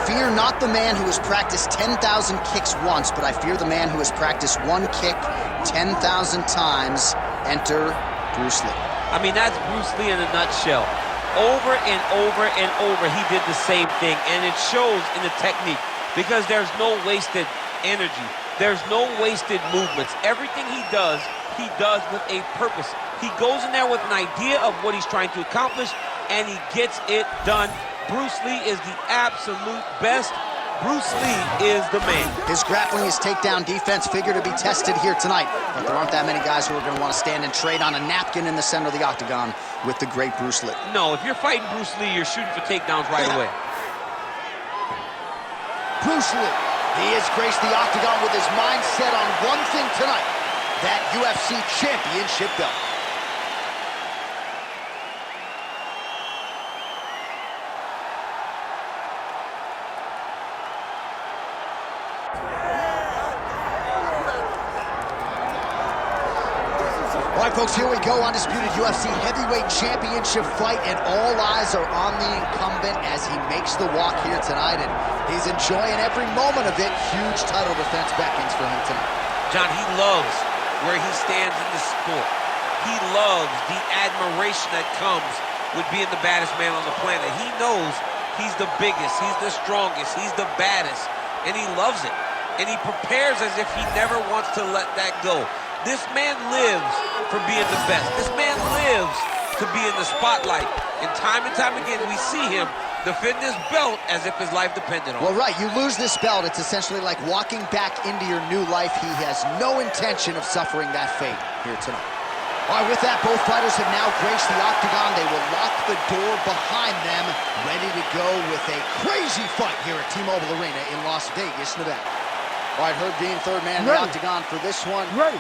fear not the man who has practiced 10,000 kicks once, but I fear the man who has practiced one kick 10,000 times. Enter Bruce Lee. I mean, that's Bruce Lee in a nutshell. Over and over and over, he did the same thing, and it shows in the technique because there's no wasted energy. There's no wasted movements. Everything he does with a purpose. He goes in there with an idea of what he's trying to accomplish, and he gets it done. Bruce Lee is the absolute best. Bruce Lee is the man. His grappling, his takedown defense figure to be tested here tonight, but there aren't that many guys who are going to want to stand and trade on a napkin in the center of the octagon with the great Bruce Lee. No, if you're fighting Bruce Lee, you're shooting for takedowns right away. Bruce Lee, he has graced the octagon with his mind set on one thing tonight, that UFC championship belt. All right, folks, here we go. Undisputed UFC heavyweight championship fight, and all eyes are on the incumbent as he makes the walk here tonight, and he's enjoying every moment of it. Huge title defense beckons for him tonight. John, he loves where he stands in the sport. He loves the admiration that comes with being the baddest man on the planet. He knows he's the biggest, he's the strongest, he's the baddest, and he loves it. And he prepares as if he never wants to let that go. This man lives for being the best. This man lives to be in the spotlight. And time again, we see him defend this belt as if his life depended on it. Well, right, you lose this belt, it's essentially like walking back into your new life. He has no intention of suffering that fate here tonight. All right, with that, both fighters have now graced the octagon. They will lock the door behind them, ready to go with a crazy fight here at T-Mobile Arena in Las Vegas, Nevada. All right, Herb Dean, third man in the octagon for this one. Ready.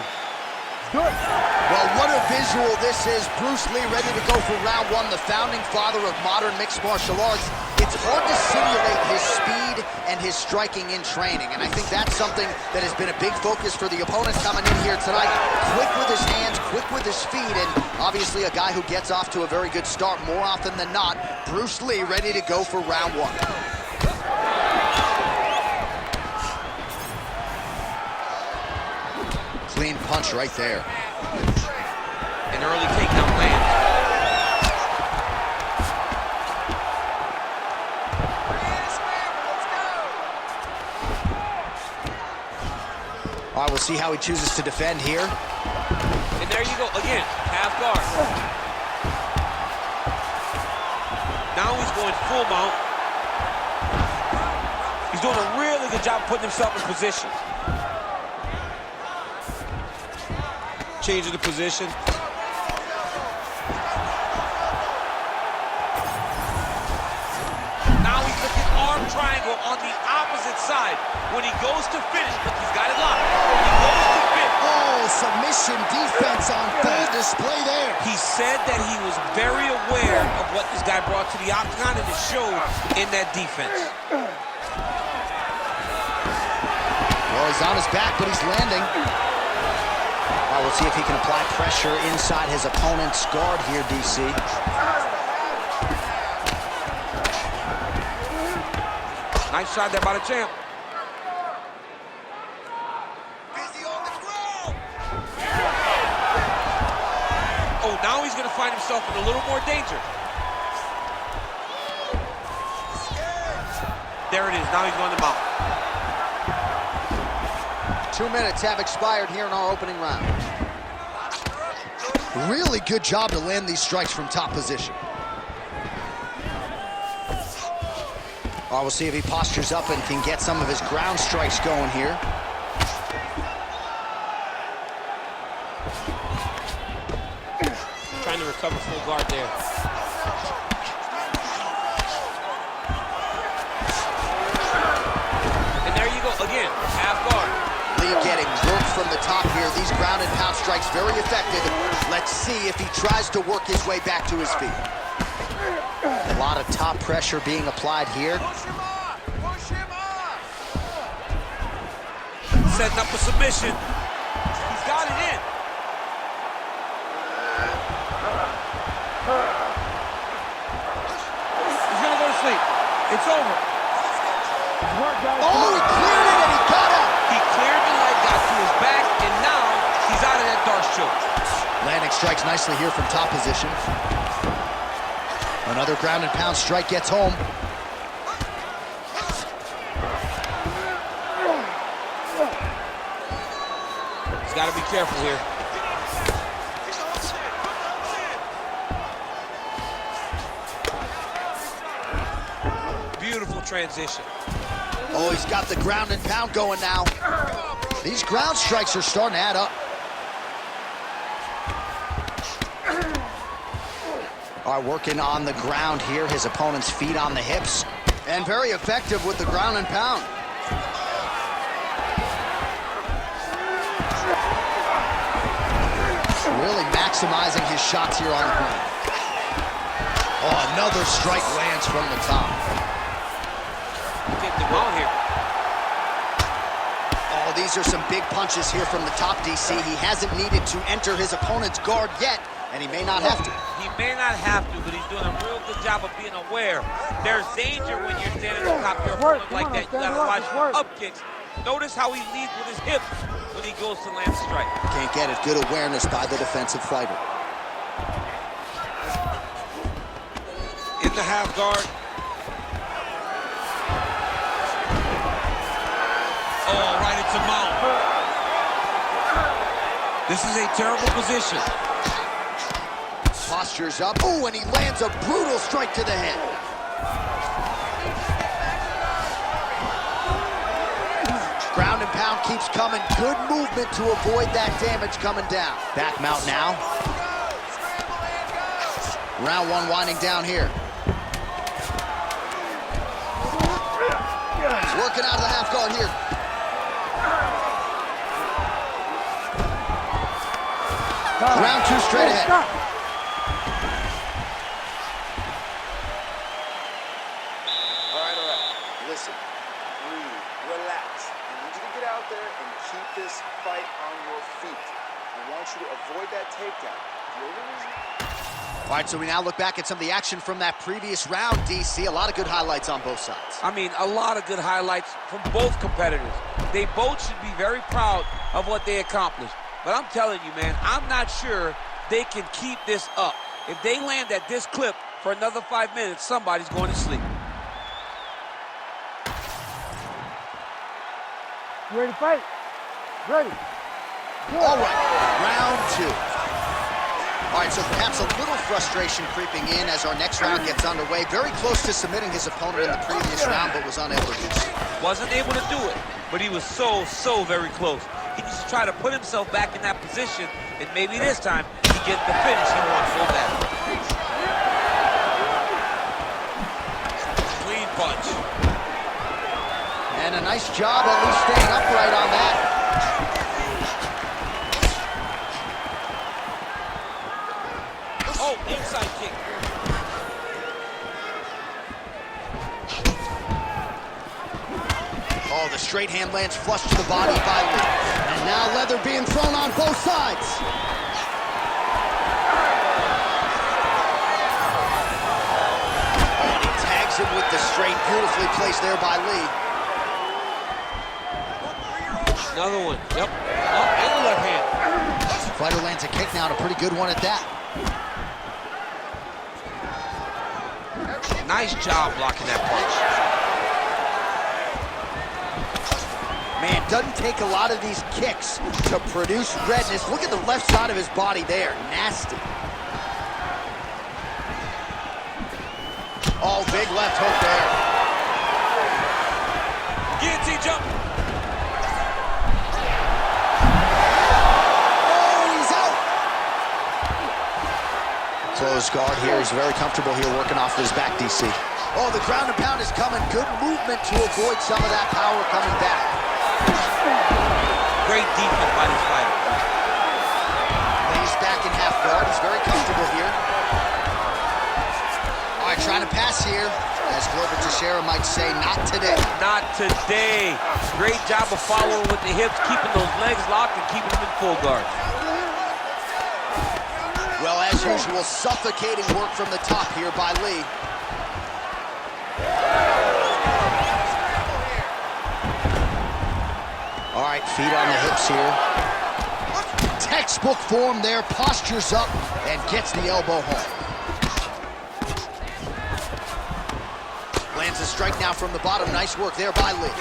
Good. Well, what a visual this is. Bruce Lee ready to go for round one, the founding father of modern mixed martial arts. It's hard to simulate his speed and his striking in training, and I think that's something that has been a big focus for the opponent coming in here tonight. Quick with his hands, quick with his feet, and obviously a guy who gets off to a very good start more often than not. Bruce Lee ready to go for round one. Clean punch right there. An early takedown lands. All right, we'll see how he chooses to defend here. And there you go, again, half guard. Now he's going full mount. He's doing a really good job putting himself in position. Changing the position. Now he's looking arm triangle on the opposite side. When he goes to finish, look, he's got it locked. When he goes to finish. Oh, submission defense on full display there. He said that he was very aware of what this guy brought to the octagon, and it showed in that defense. Well, he's on his back, but he's landing. We'll see if he can apply pressure inside his opponent's guard here, DC. Nice shot there by the champ. Busy on the ground. Oh, now he's going to find himself in a little more danger. There it is. Now he's going to mount. 2 minutes have expired here in our opening round. Really good job to land these strikes from top position. We'll see if he postures up and can get some of his ground strikes going here. Trying to recover full guard there. And there you go, again, half guard. Lee getting work from the top here. These ground and pound strikes very effective. Let's see if he tries to work his way back to his feet. A lot of top pressure being applied here. Push him off! Push him off! Setting up a submission. He's got it in. He's gonna go to sleep. It's over. Oh, he cleared it and he got up. He cleared the leg, got to his back, and now he's out of that dark choke. Landing strikes nicely here from top position. Another ground and pound strike gets home. He's got to be careful here. Beautiful transition. Oh, he's got the ground and pound going now. These ground strikes are starting to add up. Are working on the ground here. His opponent's feet on the hips. And very effective with the ground and pound. Really maximizing his shots here on the ground. Oh, another strike lands from the top. Get them out here. Oh, these are some big punches here from the top, DC. He hasn't needed to enter his opponent's guard yet, and he may not have to. He may not have to, but he's doing a real good job of being aware. There's danger when you're standing on top of your opponent like that. You gotta watch for up kicks. Notice how he leads with his hips when he goes to land a strike. Can't get it. Good awareness by the defensive fighter. In the half guard. Oh, right into mount. This is a terrible position. Postures up. Oh, and he lands a brutal strike to the head. Ground and pound keeps coming. Good movement to avoid that damage coming down. Back mount now. Round one winding down here. He's working out of the half guard here. Round two straight ahead. Stop. All right. Listen, breathe, relax. I need you to get out there and keep this fight on your feet. I want you to avoid that takedown. The only reason... All right, so we now look back at some of the action from that previous round, DC. A lot of good highlights on both sides. I mean, a lot of good highlights from both competitors. They both should be very proud of what they accomplished. But I'm telling you, man, I'm not sure they can keep this up. If they land at this clip for another 5 minutes, somebody's going to sleep. You ready to fight? Ready. All right, round two. All right, so perhaps a little frustration creeping in as our next round gets underway. Very close to submitting his opponent in the previous round, but was unable to do so. Wasn't able to do it, but he was so very close. He needs to try to put himself back in that position, and maybe this time he gets the finish he wants so bad. Clean punch. And a nice job at least staying upright on that. Oh, inside kick. Oh, the straight hand lands flush to the body by Lee. And now leather being thrown on both sides. Oh, and he tags him with the straight, beautifully placed there by Lee. Another one. Yep. Up and the left hand. Fighter lands a kick now, and a pretty good one at that. Nice job blocking that punch. Man, doesn't take a lot of these kicks to produce redness. Look at the left side of his body there. Nasty. Oh, big left hook there. Guillotine jump. Oh, he's out. Closed guard here. He's very comfortable here working off of his back, DC. Oh, the ground and pound is coming. Good movement to avoid some of that power coming back. Great defense by this fighter. He's back in half guard. He's very comfortable here. All right, trying to pass here. As Glover Teixeira might say, not today. Not today. Great job of following with the hips, keeping those legs locked and keeping them in full guard. Well, as usual, suffocating work from the top here by Lee. right, feet on the hips here. Textbook form there, postures up, and gets the elbow home. Lands a strike now from the bottom. Nice work there by Lee.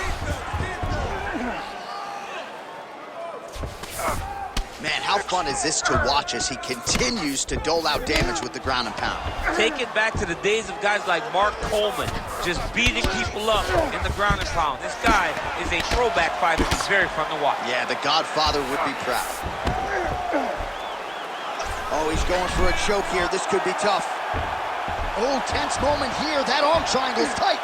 Man, how fun is this to watch as he continues to dole out damage with the ground and pound? Take it back to the days of guys like Mark Coleman, just beating people up in the ground and pound. This guy is a throwback fighter. He's very fun to watch. Yeah, the Godfather would be proud. Oh, he's going for a choke here. This could be tough. Oh, tense moment here. That arm triangle's tight.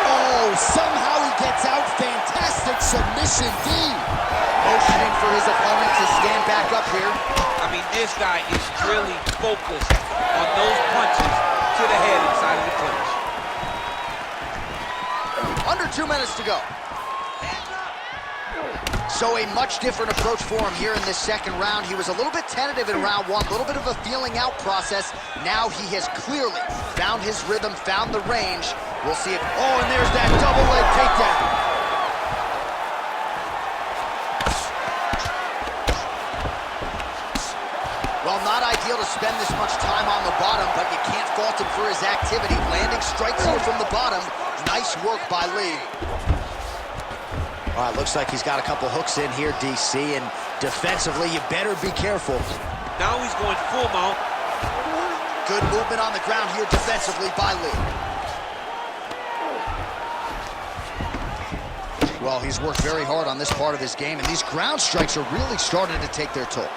Oh, somehow he gets out. Fantastic submission, D. Motioning for his opponent to stand back up here. I mean, this guy is really focused on those punches to the head inside of the clinch. Under 2 minutes to go. So a much different approach for him here in this second round. He was a little bit tentative in round one, a little bit of a feeling out process. Now he has clearly found his rhythm, found the range. We'll see if, oh, and there's that double leg takedown. Well, not ideal to spend this much time on the bottom, but you can't fault him for his activity. Landing strikes here from the bottom. Nice work by Lee. All right, looks like he's got a couple hooks in here, DC, and defensively, you better be careful. Now he's going full mount. Good movement on the ground here defensively by Lee. Well, he's worked very hard on this part of his game, and these ground strikes are really starting to take their toll.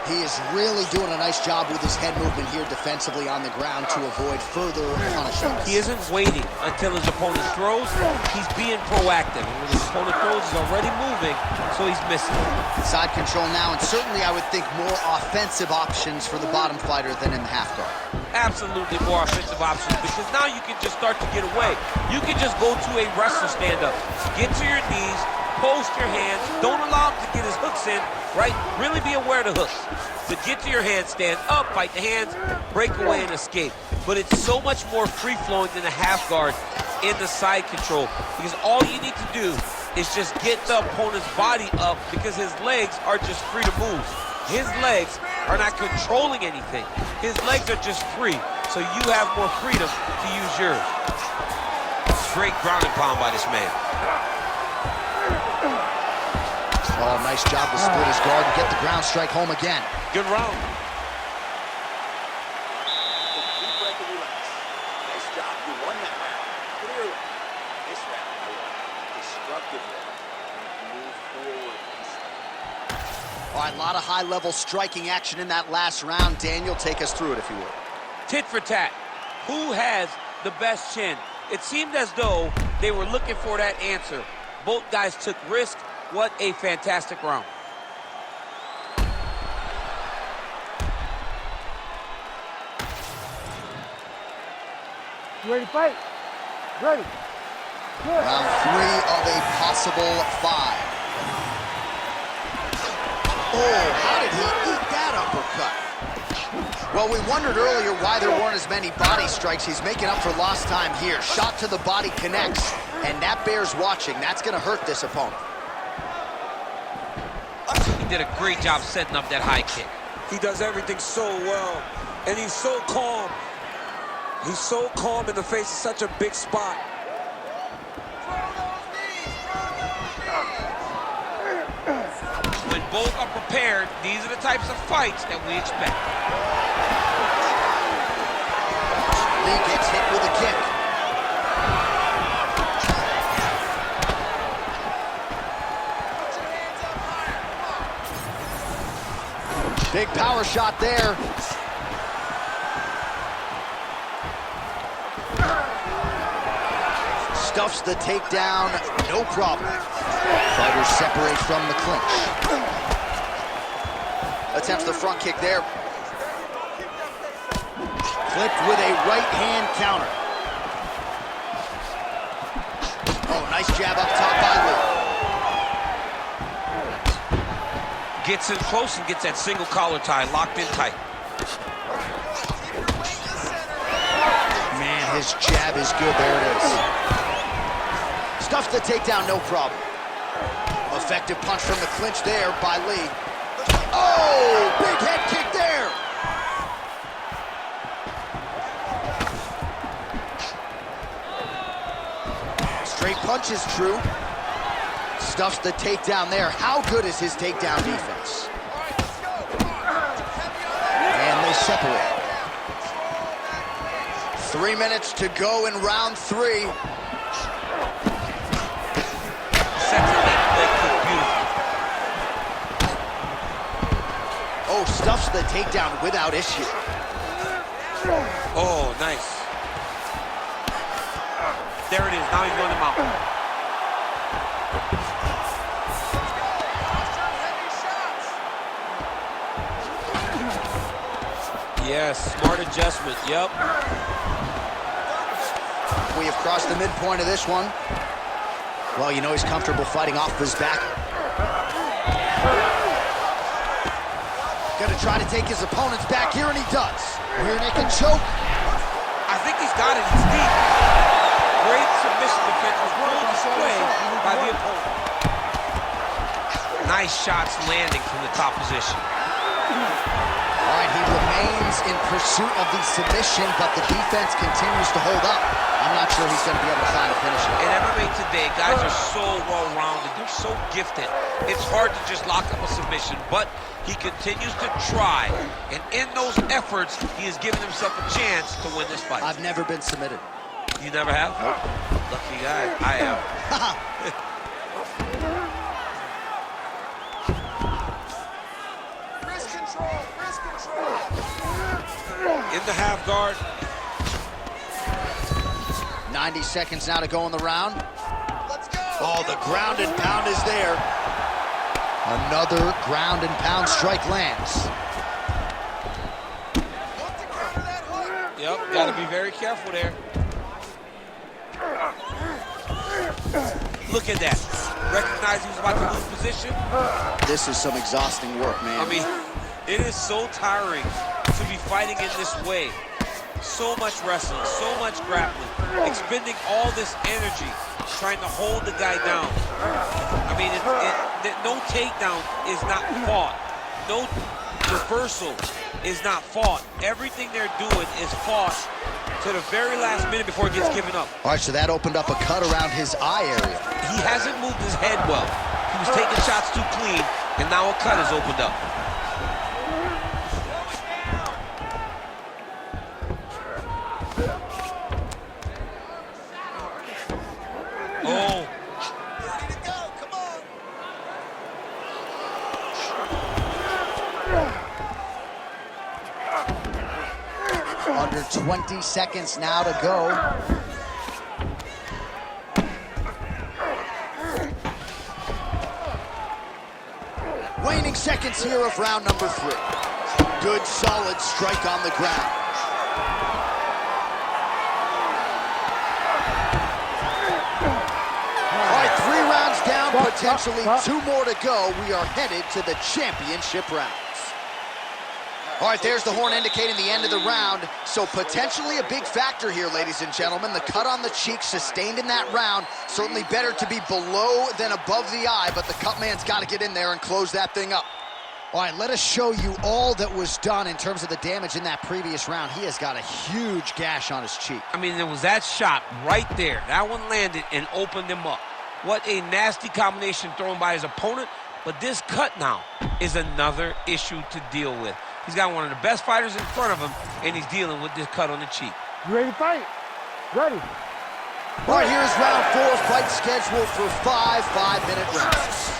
He is really doing a nice job with his head movement here defensively on the ground to avoid further punishments. He isn't waiting until his opponent throws. He's being proactive. And when his opponent throws, he's already moving, so he's missing. Side control now, and certainly I would think more offensive options for the bottom fighter than in the half guard. Absolutely more offensive options, because now you can just start to get away. You can just go to a wrestler stand-up. Get to your knees, post your hands, don't allow him to get his hooks in, right? Really be aware of the hooks. To get to your hands, stand up, fight the hands, break away and escape. But it's so much more free-flowing than a half guard in the side control, because all you need to do is just get the opponent's body up, because his legs are just free to move. His legs are not controlling anything. His legs are just free, so you have more freedom to use yours. Great ground and pound by this man. Oh, nice job to split his guard and get the ground strike home again. Good round. Deep breath and relax. Nice job. You won that round. Clearly. This round, destructively. Move forward. All right, a lot of high-level striking action in that last round. Daniel, take us through it, if you would. Tit for tat. Who has the best chin? It seemed as though they were looking for that answer. Both guys took risk. What a fantastic round. You ready to fight? Ready. Good. Round 3 of a possible 5. Oh, how did he eat that uppercut? Well, we wondered earlier why there weren't as many body strikes. He's making up for lost time here. Shot to the body connects, and that bears watching. That's going to hurt this opponent. He did a great job setting up that high kick. He does everything so well, and he's so calm. He's so calm in the face of such a big spot. When both are prepared, these are the types of fights that we expect. Lee gets hit with a kick. Big power shot there. Stuffs the takedown, no problem. Fighters separate from the clinch. Attempts the front kick there. Flipped with a right hand counter. Oh, nice jab up top by Lee. Gets in close and gets that single collar tie locked in tight. Man, his jab is good. There it is. Stuffs the takedown, no problem. Effective punch from the clinch there by Lee. Oh, big head kick there. Straight punch is true. Stuffs the takedown there. How good is his takedown defense? And they separate. 3 minutes to go in round 3. Oh, stuffs the takedown without issue. Oh, nice. There it is. Now he's going to mount. Yes, smart adjustment. Yep. We have crossed the midpoint of this one. Well, you know he's comfortable fighting off his back. Gonna try to take his opponent's back here, and he does. Rear naked choke. I think he's got it. He's deep. Great submission defense was well displayed by the opponent. Nice shots landing from the top position. All right, he remains in pursuit of the submission, but the defense continues to hold up. I'm not sure he's going to be able to find a finish. In MMA today, guys are so well-rounded. They're so gifted. It's hard to just lock up a submission, but he continues to try. And in those efforts, he has given himself a chance to win this fight. I've never been submitted. You never have? Nope. Lucky guy. I have. Wrist control, wrist control. In the half guard. 90 seconds now to go in the round. Let's go. Oh, the ground and pound is there. Another ground and pound strike lands. Look to counter that hook. Yep, got to be very careful there. Look at that. Recognize he was about to lose position. This is some exhausting work, man. I mean, it is so tiring to be fighting in this way. So much wrestling, so much grappling, expending all this energy trying to hold the guy down. I mean, no takedown is not fought. No reversal is not fought. Everything they're doing is fought to the very last minute before it gets given up. All right, so that opened up a cut around his eye area. He hasn't moved his head well. He was taking shots too clean, and now a cut has opened up. Oh. Ready to go, come on. Under 20 seconds now to go. Waning seconds here of round number 3. Good, solid strike on the ground. All right, 3 rounds down, potentially 2 more to go. We are headed to the championship rounds. All right, there's the horn indicating the end of the round. So potentially a big factor here, ladies and gentlemen. The cut on the cheek sustained in that round. Certainly better to be below than above the eye, but the cut man's got to get in there and close that thing up. All right, let us show you all that was done in terms of the damage in that previous round. He has got a huge gash on his cheek. I mean, there was that shot right there. That one landed and opened him up. What a nasty combination thrown by his opponent. But this cut now is another issue to deal with. He's got one of the best fighters in front of him, and he's dealing with this cut on the cheek. You ready to fight? Ready. All right, here's round 4, fight scheduled for 5 5-minute rounds.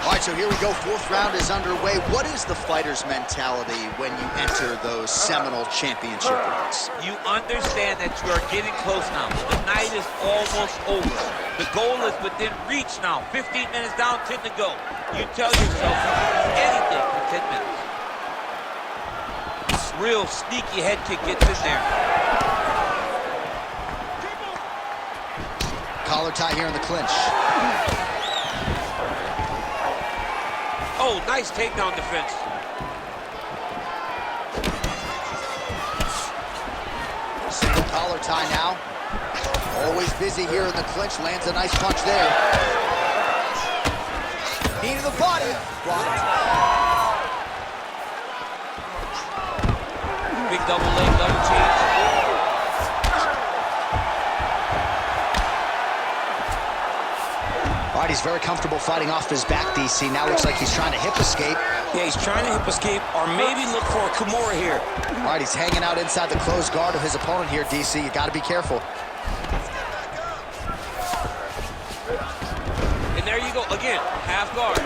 All right, so here we go. 4th round is underway. What is the fighter's mentality when you enter those seminal championship rounds? You understand that you are getting close now. The night is almost over. The goal is within reach now. 15 minutes down, 10 to go. You tell yourself you can do anything for 10 minutes. Real sneaky head kick gets in there. Collar tie here in the clinch. Oh, nice takedown defense. Single collar tie now. Always busy here in the clinch. Lands a nice punch there. Knee to the body. Blocked. Big double leg, double change. All right, he's very comfortable fighting off his back, DC. Now looks like he's trying to hip escape. Yeah, he's trying to hip escape or maybe look for a Kimura here. All right, he's hanging out inside the closed guard of his opponent here, DC. You got to be careful. And there you go, again, half guard.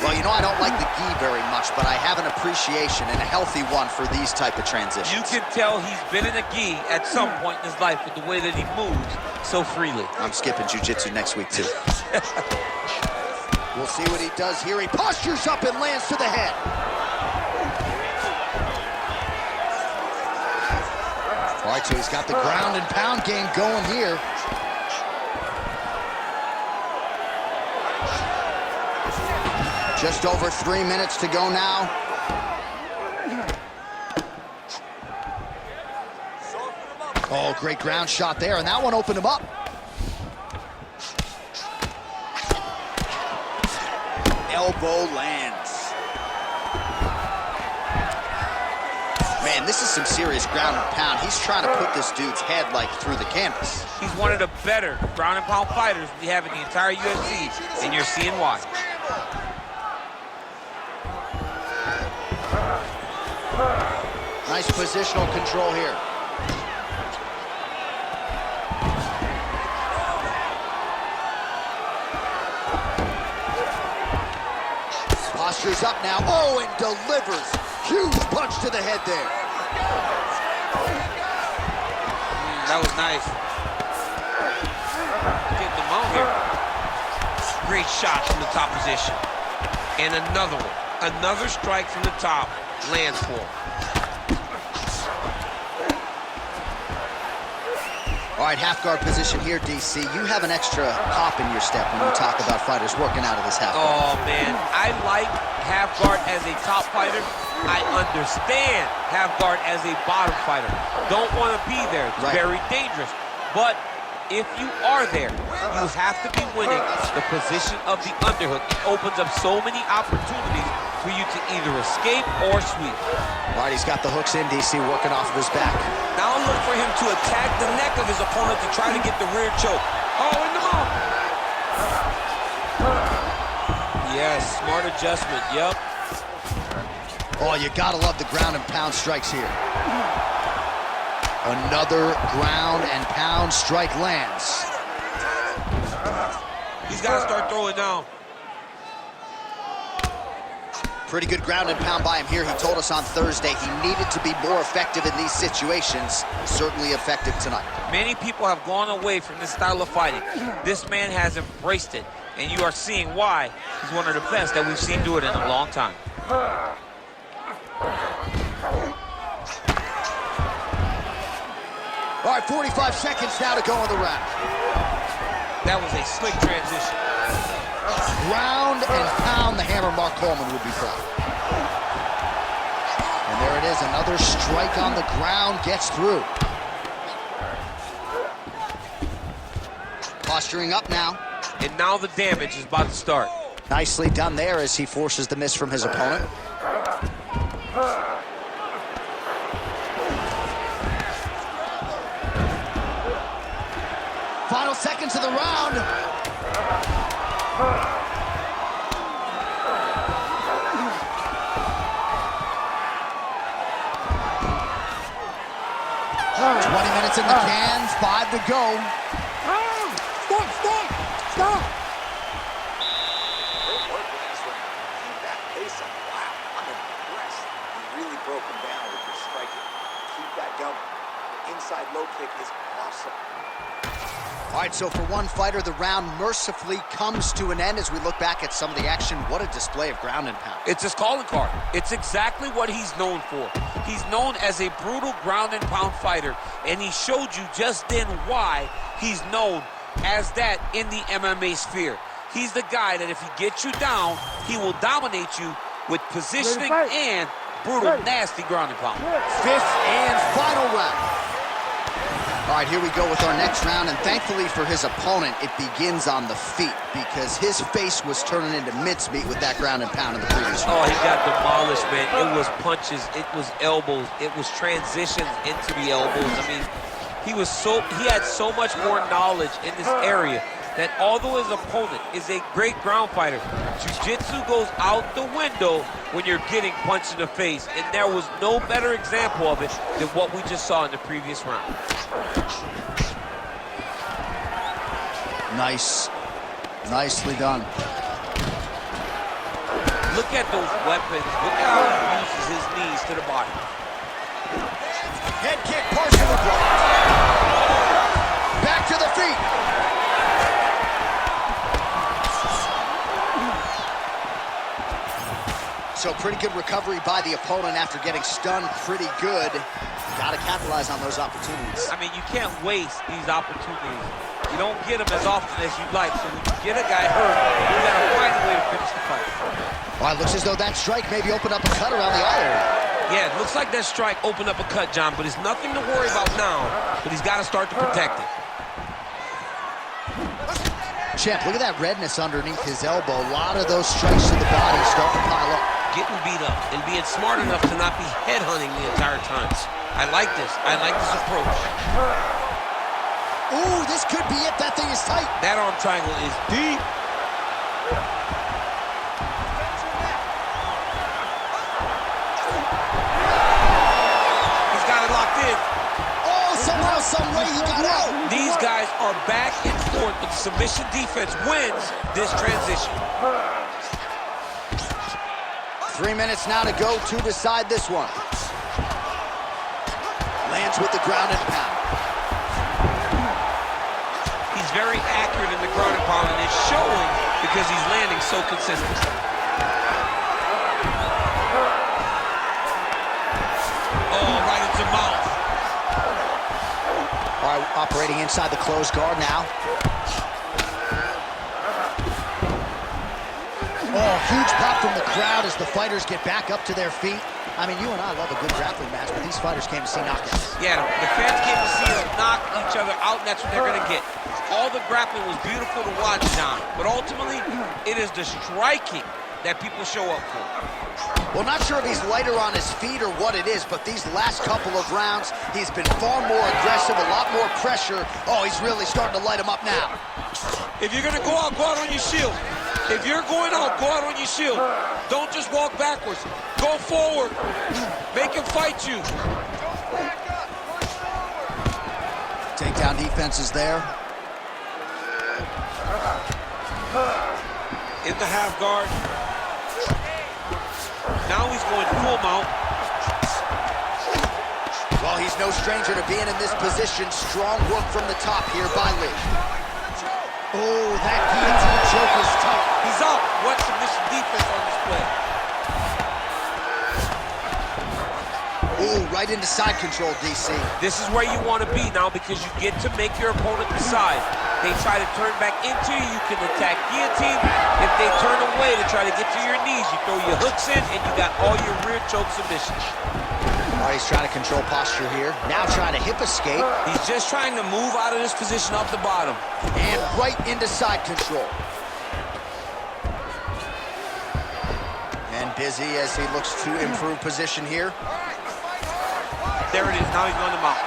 Well, you know, I don't like the gi very much, but I have an appreciation and a healthy one for these type of transitions. You can tell he's been in a gi at some point in his life with the way that he moves so freely. I'm skipping jiu-jitsu next week, too. We'll see what he does here. He postures up and lands to the head. All right, so he's got the ground and pound game going here. Just over 3 minutes to go now. Oh, great ground shot there, and that one opened him up. Elbow lands. Man, this is some serious ground and pound. He's trying to put this dude's head, like, through the canvas. He's one of the better ground and pound fighters we have in the entire UFC, and you're seeing why. Nice positional control here. Postures up now. Oh, and delivers. Huge punch to the head there. That was nice. Getting the mount here. Great shot from the top position. And another one. Another strike from the top. Lands for him. All right, half guard position here, DC. You have an extra hop in your step when you talk about fighters working out of this half guard. Oh, man. I like half guard as a top fighter. I understand half guard as a bottom fighter. Don't want to be there. It's very dangerous. But if you are there, you have to be winning the position of the underhook. It opens up so many opportunities for you to either escape or sweep. All right, he's got the hooks in, DC, working off of his back. Now look for him to attack the neck of his opponent to try to get the rear choke. Oh, in the mount. Yes, smart adjustment, yep. Oh, you gotta love the ground and pound strikes here. Another ground and pound strike lands. He's got to start throwing down. Pretty good ground and pound by him here. He told us on Thursday he needed to be more effective in these situations. Certainly effective tonight. Many people have gone away from this style of fighting. This man has embraced it, and you are seeing why he's one of the best that we've seen do it in a long time. All right, 45 seconds now to go in the round. That was a slick transition. Ground and pound, the hammer Mark Coleman would be proud. And there it is, another strike on the ground, gets through. Posturing up now. And now the damage is about to start. Nicely done there as he forces the miss from his opponent. Final seconds of the round. 20 minutes in the can, 5 to go. Stop! Great work with this one. Keep that pace up. Wow, I'm impressed. You really broke him down with your striking. Keep that going. The inside low kick is awesome. All right, so for one fighter, the round mercifully comes to an end as we look back at some of the action. What a display of ground and pound. It's his calling card. It's exactly what he's known for. He's known as a brutal ground and pound fighter, and he showed you just then why he's known as that in the MMA sphere. He's the guy that if he gets you down, he will dominate you with positioning and brutal, nasty ground and pound. Fifth and final round. All All right, here we go with our next round, and thankfully for his opponent, it begins on the feet because his face was turning into mincemeat with that ground and pound in the previous round. Oh, he got demolished, man. It was punches, it was elbows, it was transitions into the elbows. I mean, he had so much more knowledge in this area that although his opponent is a great ground fighter, jiu-jitsu goes out the window when you're getting punched in the face, and there was no better example of it than what we just saw in the previous round. Nicely done. Look at those weapons. Look at how he uses his knees to the body. Head kick partially blocked. Back to the feet. So pretty good recovery by the opponent after getting stunned pretty good. Got to capitalize on those opportunities. I mean, you can't waste these opportunities. You don't get them as often as you'd like. So when you get a guy hurt, you got to find a way to finish the fight. Well, it looks as though that strike maybe opened up a cut around the eye area. Yeah, it looks like that strike opened up a cut, John, but it's nothing to worry about now, but he's got to start to protect it. Champ, look at that redness underneath his elbow. A lot of those strikes to the body start to pile up. Getting beat up and being smart enough to not be headhunting the entire time. I like this. I like this approach. Ooh, this could be it. That thing is tight. That arm triangle is deep. He's got it locked in. Oh, somehow, some way he got out. These guys are back and forth, but the submission defense wins this transition. 3 minutes now to go to decide this one. Lands with the ground and pound. He's very accurate in the ground and pound, and it's showing because he's landing so consistent. Oh, right into the mouth. All right, operating inside the closed guard now. Oh, huge pop from the crowd as the fighters get back up to their feet. I mean, you and I love a good grappling match, but these fighters came to see knockouts. Yeah, the fans came to see them knock each other out, and that's what they're going to get. All the grappling was beautiful to watch, John, but ultimately, it is the striking that people show up for. Well, not sure if he's lighter on his feet or what it is, but these last couple of rounds, he's been far more aggressive, a lot more pressure. Oh, he's really starting to light him up now. If you're going to go out on your shield. If you're going out, go out on your shield. Don't just walk backwards. Go forward. Make him fight you. Takedown defense is there. In the half guard. Now he's going full mount. Well, he's no stranger to being in this position. Strong work from the top here by Lee. Oh, that guillotine choke is tight. He's out. What submission defense on display? Ooh, right into side control, DC. This is where you want to be now because you get to make your opponent decide. They try to turn back into you, you can attack guillotine. If they turn away to try to get to your knees, you throw your hooks in and you got all your rear choke submissions. All right, he's trying to control posture here. Now trying to hip escape. He's just trying to move out of this position off the bottom. And right into side control. And busy as he looks to improve position here. There it is, now he's on the mount.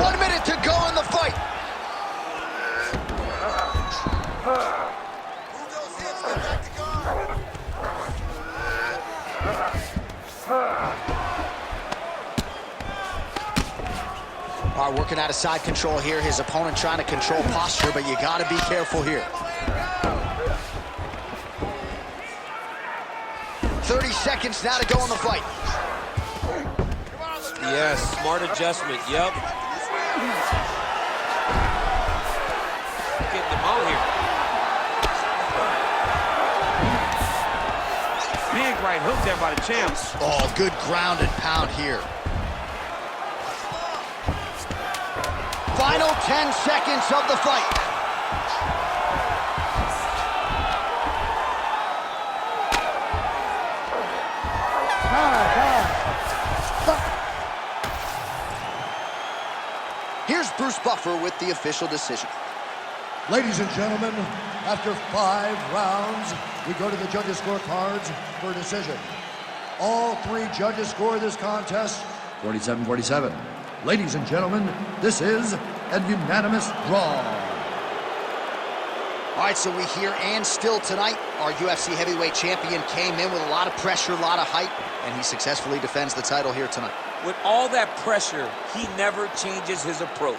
1 minute to go in the fight. All right, working out of side control here. His opponent trying to control posture, but you got to be careful here. 30 seconds now to go in the fight. Yes, smart adjustment, yep. Getting them out here. Big right hook there by the champs. Oh, good ground and pound here. Final 10 seconds of the fight. Bruce Buffer with the official decision. Ladies and gentlemen, after 5 rounds, we go to the judges' scorecards for a decision. All 3 judges score this contest 47-47. Ladies and gentlemen, this is a unanimous draw. All right, so we hear and still tonight, our UFC heavyweight champion came in with a lot of pressure, a lot of hype, and he successfully defends the title here tonight. With all that pressure, he never changes his approach.